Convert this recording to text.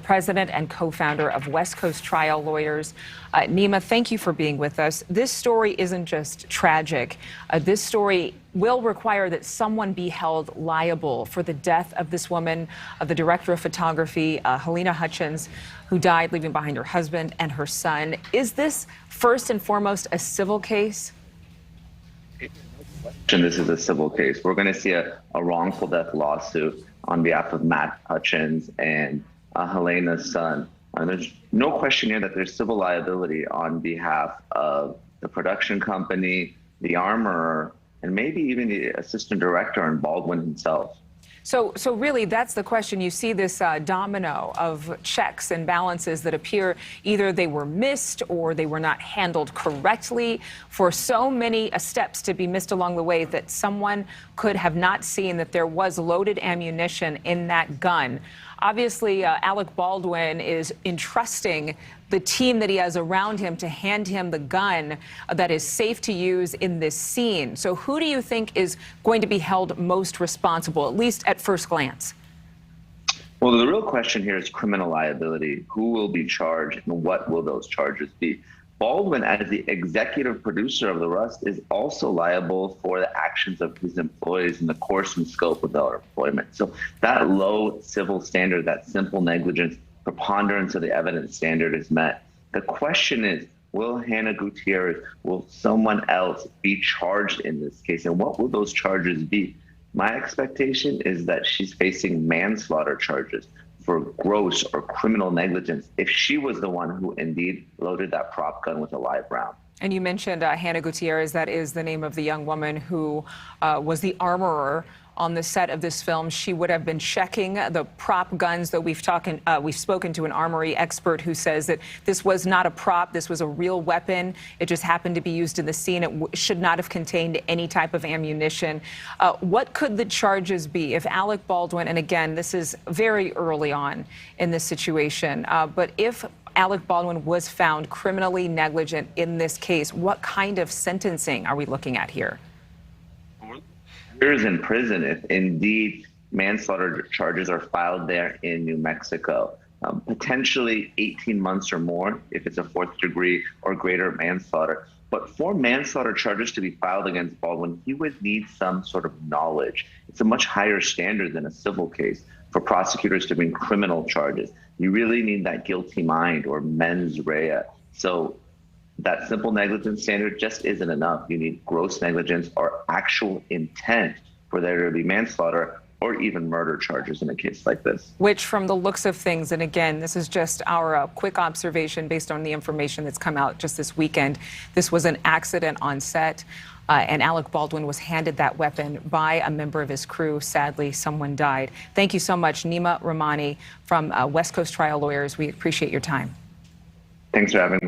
President and co-founder of West Coast Trial Lawyers. Neama, thank you for being with us. This story isn't just tragic. This story will require that someone be held liable for the death of this woman, the director of photography, Halyna Hutchins, who died leaving behind her husband and her son. Is this first and foremost a civil case? This is a civil case. We're going to see a wrongful death lawsuit on behalf of Matt Hutchins and Halyna's son. There's no question here that there's civil liability on behalf of the production company, the armorer, and maybe even the assistant director and Baldwin himself. So really, that's the question. You see this domino of checks and balances that appear either they were missed or they were not handled correctly. For so many steps to be missed along the way that someone could have not seen that there was loaded ammunition in that gun. Obviously, Alec Baldwin is entrusting the team that he has around him to hand him the gun that is safe to use in this scene. So who do you think is going to be held most responsible, at least at first glance? Well, the real question here is criminal liability. Who will be charged and what will those charges be? Baldwin, as the executive producer of the Rust, is also liable for the actions of his employees in the course and scope of their employment. So that low civil standard, that simple negligence, preponderance of the evidence standard is met. The question is, will Hannah Gutierrez, will someone else be charged in this case? And what will those charges be? My expectation is that she's facing manslaughter charges for gross or criminal negligence if she was the one who indeed loaded that prop gun with a live round. And you mentioned Hannah Gutierrez. That is the name of the young woman who was the armorer on the set of this film. She would have been checking the prop guns, though we've spoken to an armory expert who says that this was not a prop. This was a real weapon. It just happened to be used in the scene. It should not have contained any type of ammunition. What could the charges be if Alec Baldwin, and again, this is very early on in this situation, but if Alec Baldwin was found criminally negligent in this case, what kind of sentencing are we looking at here? Years in prison if indeed manslaughter charges are filed there in New Mexico. Potentially 18 months or more if it's a fourth degree or greater manslaughter. But for manslaughter charges to be filed against Baldwin, he would need some sort of knowledge. It's a much higher standard than a civil case for prosecutors to bring criminal charges. You really need that guilty mind or mens rea. So that simple negligence standard just isn't enough. You need gross negligence or actual intent for there to be manslaughter or even murder charges in a case like this. Which, from the looks of things, and again, this is just our quick observation based on the information that's come out just this weekend, this was an accident on set, and Alec Baldwin was handed that weapon by a member of his crew. Sadly, someone died. Thank you so much, Neama Rahmani from West Coast Trial Lawyers. We appreciate your time. Thanks for having me.